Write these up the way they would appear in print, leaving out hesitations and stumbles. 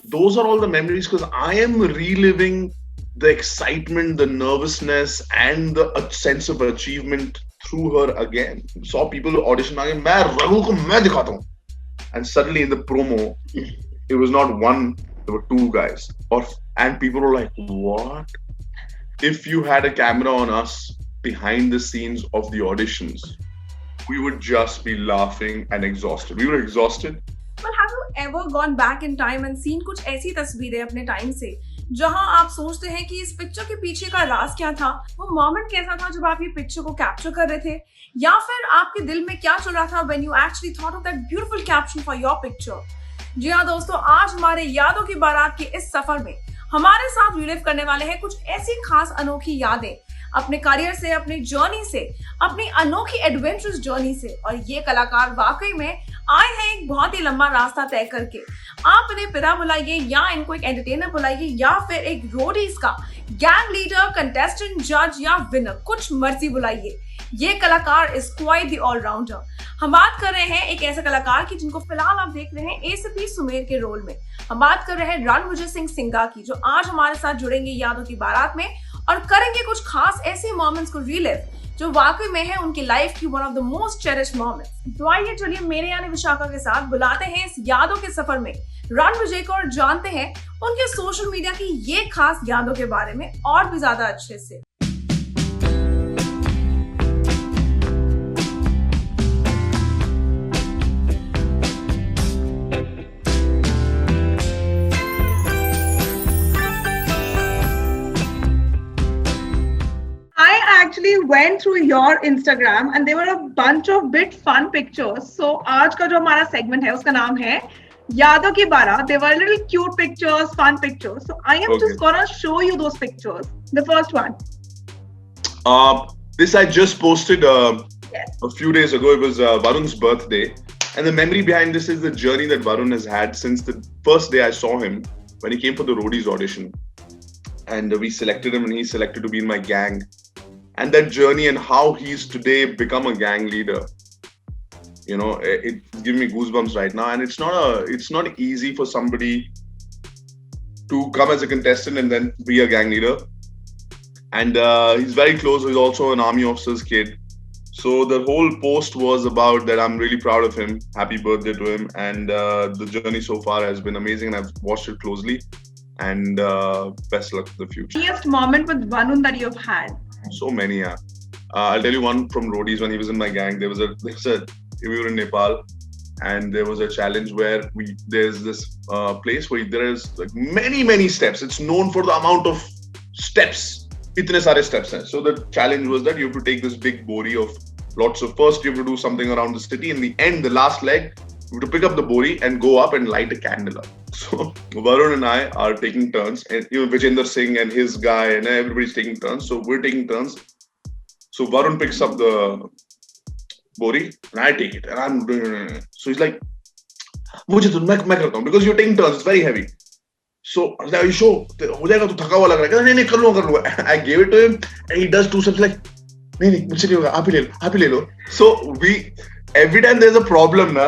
those are all the memories because I am reliving the excitement, the nervousness, and the sense of achievement through her again. Saw people audition again. मैं रघु को मैं दिखाता हूँ. And suddenly in the promo, it was not one, there were two guys. And people were like, what? If you had a camera on us behind the scenes of the auditions, we would just be laughing and exhausted. We were exhausted. Well, have you ever gone back in time and seen कुछ ऐसी तस्वीरें अपने time से जहां आप सोचते हैं कि इस पिक्चर के पीछे का राज क्या था, वो मोमेंट कैसा था जब आप ये पिक्चर को कैप्चर कर रहे थे, या फिर आपके दिल में क्या चल रहा था when you actually thought of that beautiful caption for your picture? जी हाँ दोस्तों, आज हमारे यादों की बारात के इस सफर में हमारे साथ रिलीव करने वाले हैं कुछ ऐसी खास अनोखी यादें अपने करियर से, अपनी जर्नी से, अपनी अनोखी एडवेंचरस जर्नी से। और ये कलाकार वाकई में आए हैं एक बहुत ही लंबा रास्ता तय करके। आप इन्हें पिता बुलाइए या इनको एक एंटरटेनर बुलाइए या फिर एक रोडीज का गैंग लीडर, कंटेस्टेंट, जज या विनर, कुछ मर्जी बुलाइए। ये कलाकार इज क्वाइट द ऑलराउंडर। हम बात कर रहे हैं एक ऐसे कलाकार की जिनको फिलहाल आप देख रहे हैं एसीपी सुमेर के रोल में। हम बात कर रहे हैं रणविजय सिंह सिंघा की, जो आज हमारे साथ जुड़ेंगे यादों की बारात में और करेंगे कुछ खास ऐसे मोमेंट्स को रिलिव जो वाकई में है उनकी लाइफ की one of the most cherished moments. तो आइए चलिए मेरे यानी विशाखा के साथ बुलाते हैं इस यादों के सफर में रणविजय को और जानते हैं उनके सोशल मीडिया की ये खास यादों के बारे में और भी ज्यादा अच्छे से। Actually went through your Instagram and there were a bunch of bit fun pictures. So आज का जो हमारा segment है उसका नाम है यादों की बारात. They were little cute pictures, fun pictures. So I am just gonna show you those pictures. The first one. This I just posted a few days ago. It was Varun's birthday, and the memory behind this is the journey that Varun has had since the first day I saw him when he came for the Roadies audition, and we selected him, and he selected to be in my gang. And that journey and how he's today become a gang leader, you know, it's giving me goosebumps right now. And it's not easy for somebody to come as a contestant and then be a gang leader. And he's very close. He's also an army officer's kid. So the whole post was about that. I'm really proud of him. Happy birthday to him. And the journey so far has been amazing, and I've watched it closely. And best luck for the future. Funniest moment with Varun that you've had? So many, yeah. I'll tell you one from Roadies when he was in my gang. We were in Nepal, and there was a challenge where there's this place where there is like many steps. It's known for the amount of steps. Itne sare steps hai. So the challenge was that you have to take this big bori of lots of. First, you have to do something around the city. In the end, the last leg, you have to pick up the bori and go up and light a candle up. So Varun and I are taking turns, and Vijender Singh and his guy and everybody's taking turns. So we're taking turns. So Varun picks up the bori and I take it, and I'm doing. So he's like, "Mujhe to मैं करता हूँ because you're taking turns. It's very heavy." So I was like, "Are you sure? हो जाएगा तो थका हुआ लग रहा है." नहीं कर लूँगा. I gave it to him, and he does two steps like, नहीं मुझसे नहीं होगा. आप ही ले लो. So every time there's a problem na.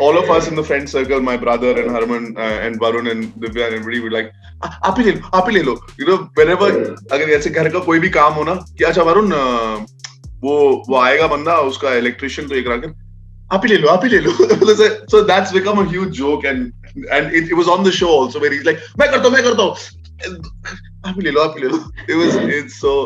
All of us in the friend circle, my brother and Harman and Varun and Divya and everybody were like, आप ही ले लो. You know, whenever अगर ऐसे घर का कोई भी काम हो ना कि अच्छा वरुण वो आएगा बंदा उसका इलेक्ट्रिशियन तो एक रख आप ही ले लो. So that's become a huge joke, and it was on the show also where he's like मैं करता हूँ आप ही ले लो. It's so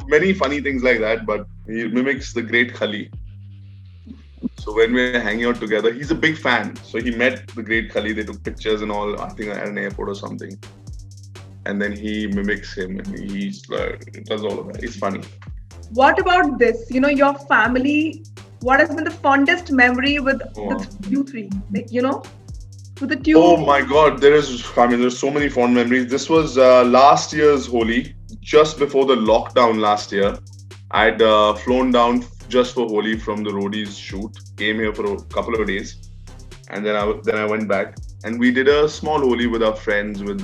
many funny things like that, but he mimics the great Khali. So when we were hanging out together, he's a big fan. So he met the great Khali. They took pictures and all, I think at an airport or something. And then he mimics him, and he's like, does all of that. It's funny. What about this? You know, your family. What has been the fondest memory with you three? Like, you know, with the tune. Oh my God, there's so many fond memories. This was last year's Holi, just before the lockdown last year. I'd flown down just for Holi from the Roadies shoot. Came here for a couple of days, and then I went back, and we did a small Holi with our friends, with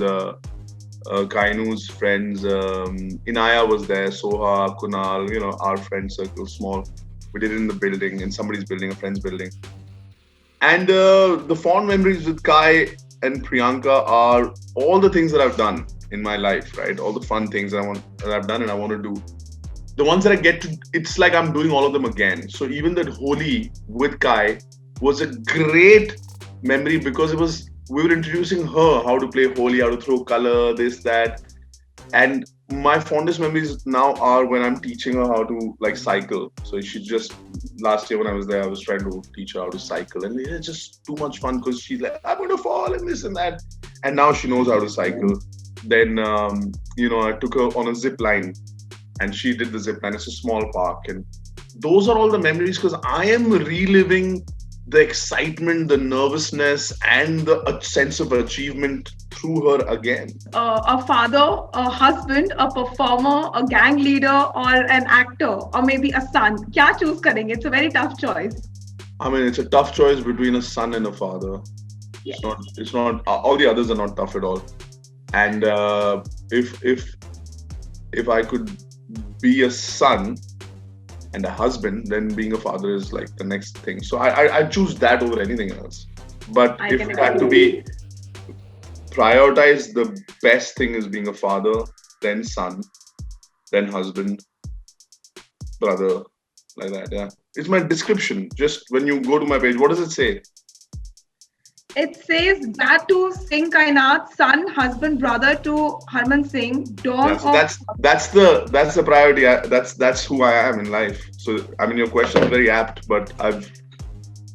Kainu's friends. Inaya was there, Soha, Kunal, you know, our friend circle, small. We did it in the building, in somebody's building, a friend's building. And the fond memories with Kai and Priyanka are all the things that I've done in my life, right? All the fun things that I've done and I want to do. The ones that I get to, it's like I'm doing all of them again. So even that Holi with Kai was a great memory because we were introducing her how to play Holi, how to throw color, this, that. And my fondest memories now are when I'm teaching her how to like cycle. So last year when I was there, I was trying to teach her how to cycle, and it's just too much fun because she's like, I'm going to fall and this and that. And now she knows how to cycle. Then, I took her on a zip line and she did the zip line. It's a small park. And those are all the memories because I am reliving the excitement, the nervousness, and the sense of achievement through her again. A father, a husband, a performer, a gang leader, or an actor, or maybe a son. Kya choose karenge? It's a very tough choice. I mean, it's a tough choice between a son and a father. Yes. It's not. All the others are not tough at all. And if I could be a son and a husband, then being a father is like the next thing. So I choose that over anything else. But if it had to be prioritized, the best thing is being a father, then son, then husband, brother, like that. Yeah, it's my description. Just when you go to my page, what does it say? It says Datu Singh Kainat, son, husband, brother to Harman Singh, dawn. Yeah, so that's the priority. That's who I am in life. So I mean, your question is very apt, but I've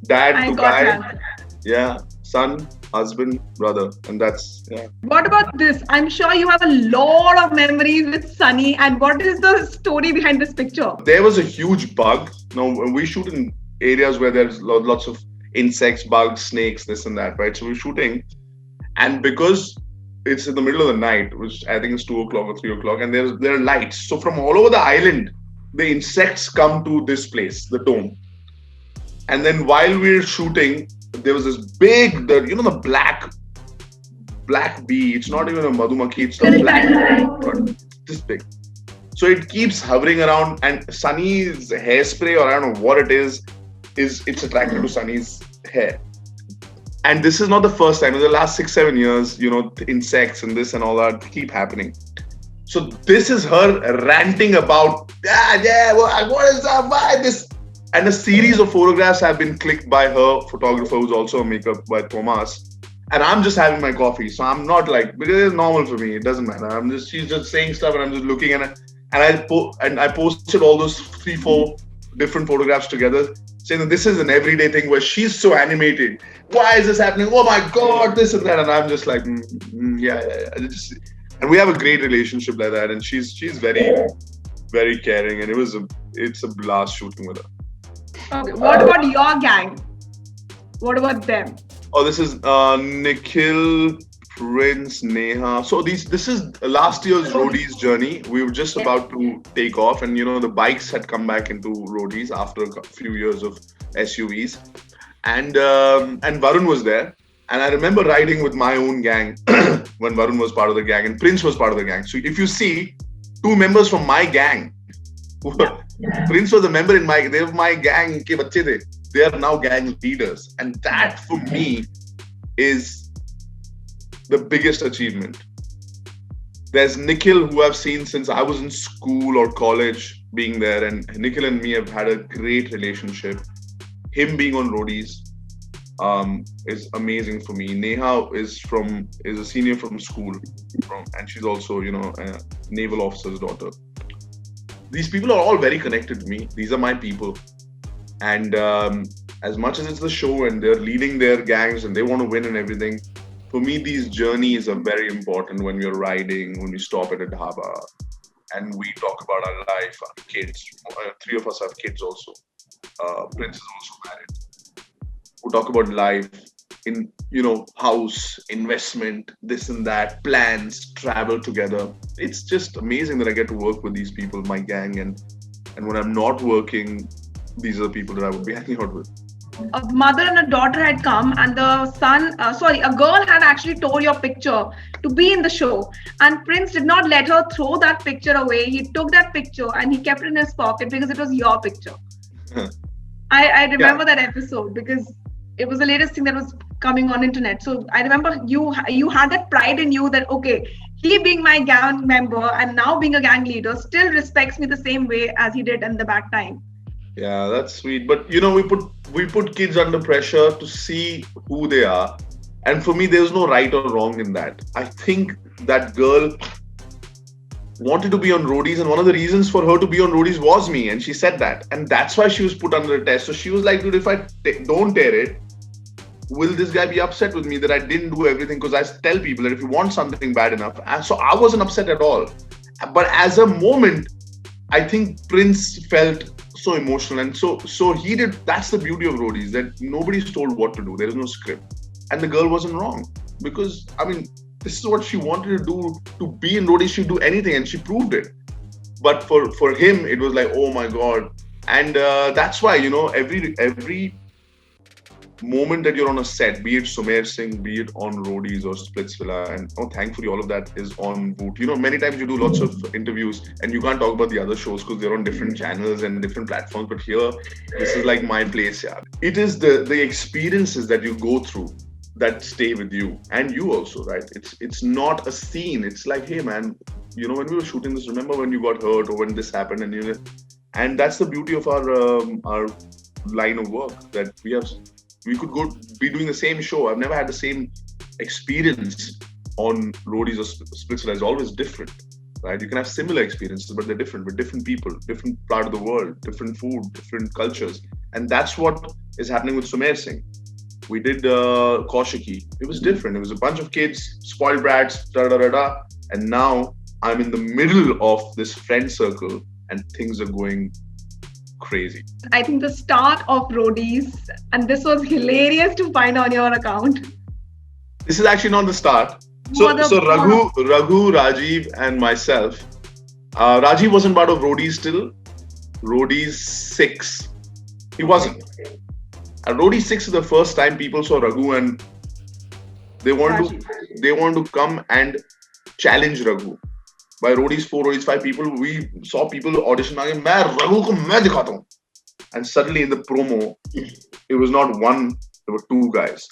dad to guy, yeah, son, husband, brother, and that's yeah. What about this? I'm sure you have a lot of memories with Sunny. And what is the story behind this picture? There was a huge bug. Now we shoot in areas where there's lots of insects, bugs, snakes, this and that, right? So we're shooting, and because it's in the middle of the night, which I think is 2 o'clock or 3 o'clock, and there are lights. So from all over the island, the insects come to this place, the dome. And then while we're shooting, there was this big, the black bee. It's not even a madhumakhi. It's a black, this big. So it keeps hovering around, and Sunny's hairspray, or I don't know what it is it's attracted to Sunny's hair. And this is not the first time. In the last 6-7 years, the insects and this and all that keep happening. So this is her ranting about, what is up, why this? And a series of photographs have been clicked by her photographer, who's also a makeup by Thomas. And I'm just having my coffee. So I'm not like, because it's normal for me. It doesn't matter. She's just saying stuff and I'm just looking at it. And I posted all those 3-4 different photographs together, saying that this is an everyday thing where she's so animated. Why is this happening? Oh my God, this and that. And I'm just like, yeah. And we have a great relationship like that. And she's very, very caring. And it's a blast shooting with her. Okay, what about your gang? What about them? Oh, this is Nikhil, Prince, Neha. So this is last year's roadies journey. We were just about to take off, and the bikes had come back into roadies after a few years of SUVs, and Varun was there. And I remember riding with my own gang when Varun was part of the gang and Prince was part of the gang. So if you see 2 members from my gang, Prince was a member in they were my gang ke bacche the. They are now gang leaders, and that for me is the biggest achievement. There's Nikhil, who I've seen since I was in school or college, being there, and Nikhil and me have had a great relationship. Him being on roadies is amazing for me. Neha is a senior from school, and she's also a naval officer's daughter. These people are all very connected to me. These are my people. And as much as it's the show and they're leading their gangs and they want to win and everything, for me, these journeys are very important when we're riding, when we stop at a dhaba and we talk about our life, our kids. 3 of us have kids also. Prince is also married. We talk about life in, house, investment, this and that, plans, travel together. It's just amazing that I get to work with these people, my gang. And when I'm not working, these are the people that I would be hanging out with. A mother and a daughter had come, and a girl had actually tore your picture to be in the show. And Prince did not let her throw that picture away. He took that picture and he kept it in his pocket because it was your picture. I remember that episode because it was the latest thing that was coming on internet. So I remember you had that pride in you that, okay, he being my gang member and now being a gang leader still respects me the same way as he did in the back time. Yeah, that's sweet. But we put kids under pressure to see who they are. And for me, there's no right or wrong in that. I think that girl wanted to be on roadies, and one of the reasons for her to be on roadies was me, and she said that. And that's why she was put under a test. So she was like, dude, if I don't tear it, will this guy be upset with me that I didn't do everything? Because I tell people that if you want something bad enough, and so I wasn't upset at all. But as a moment, I think Prince felt so emotional, and so he did. That's the beauty of roadies, that nobody's told what to do. There is no script, and the girl wasn't wrong, because I mean, this is what she wanted to do. To be in roadies, she'd do anything, and she proved it. But for him, it was like, oh my god, and that's why every moment that you're on a set, be it Sumer Singh, be it on roadies or Splitsvilla, and thankfully all of that is on Voot. Many times you do lots of interviews and you can't talk about the other shows because they're on different channels and different platforms. But here, this is like my place. Yeah, it is the experiences that you go through that stay with you, and you also, right? It's not a scene. It's like, hey man, when we were shooting this, remember when you got hurt or when this happened, and that's the beauty of our line of work, that we could be doing the same show. I've never had the same experience on roadies or Splitsvilla. It's always different, right? You can have similar experiences, but they're different with different people, different part of the world, different food, different cultures. And that's what is happening with Sumer Singh. We did Kaushiki. It was different. It was a bunch of kids, spoiled brats, and now I'm in the middle of this friend circle and things are going crazy. I think the start of roadies, and this was hilarious to find on your account. This is actually not the start. So Raghu, Rajiv, and myself. Rajiv wasn't part of roadies till roadies 6. He wasn't. At roadies 6 is the first time people saw Raghu, and they want to come and challenge Raghu. By roadies 4, roadies 5, we saw people audition. And suddenly in the promo, it was not one, there were 2 guys.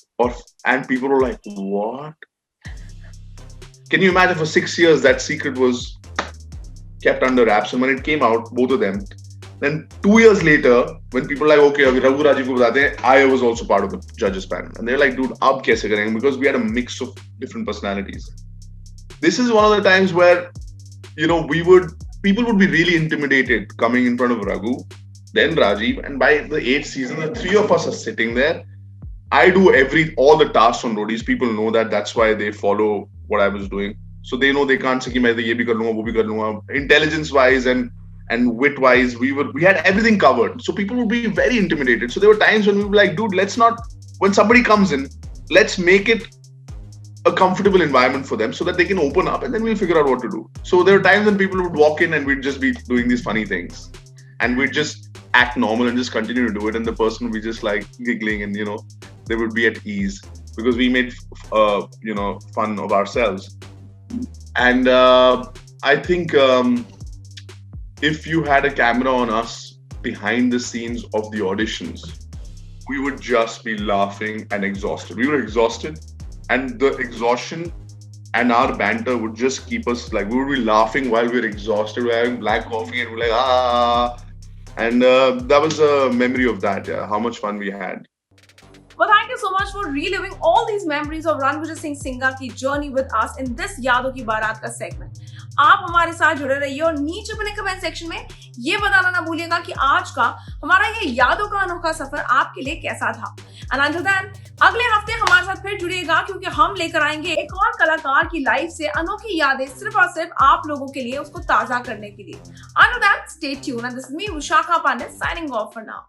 And people were like, what? Can you imagine for 6 years that secret was kept under wraps? And when it came out, both of them, then 2 years later, when people were like, okay, Raghu Rajiv ko batate hain, I was also part of the judges panel. And they're like, dude, ab kaise karenge? Because we had a mix of different personalities. This is one of the times where people would be really intimidated coming in front of Raghu, then Rajiv, and by the 8th season, the 3 of us are sitting there. I do all the tasks on roadies. People know that. That's why they follow what I was doing. So they know they can't say ki main ye bhi kar lunga, wo bhi kar lunga. Intelligence-wise and wit-wise, we had everything covered. So people would be very intimidated. So there were times when we were like, dude, when somebody comes in, let's make it a comfortable environment for them so that they can open up, and then we'll figure out what to do. So there are times when people would walk in and we'd just be doing these funny things, and we'd just act normal and just continue to do it, and the person would be just like giggling, and they would be at ease because we made fun of ourselves. And I think if you had a camera on us behind the scenes of the auditions, we would just be laughing and exhausted. We were exhausted. And the exhaustion and our banter would just keep us, like, we would be laughing while we were exhausted. We're having black coffee and we're like, ah. And that was a memory of that, yeah, how much fun we had. Well, thank you so much for reliving all these memories of Ranvijay Singh Singha की journey with us in this यादों की बारात का segment. आप हमारे साथ जुड़े रहिए और नीचे अपने कमेंट सेक्शन में ये बताना ना भूलिएगा कि आज का हमारा ये यादों का अनोखा सफर आपके लिए कैसा था. And until then, अगले हफ्ते हमारे साथ फिर जुड़िएगा क्योंकि हम लेकर आएंगे एक और कलाकार की लाइफ से अनोखी यादें सिर्फ और सिर्फ आप लोगों के लिए, उसको ताजा करने के लिए. Until then, stay tuned, and this is me, Vishakha Pandit, signing off for now.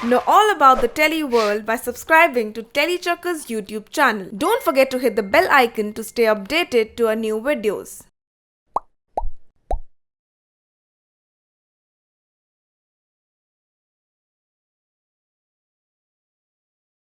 Know all about the Telly world by subscribing to Tellychakka's YouTube channel. Don't forget to hit the bell icon to stay updated to our new videos.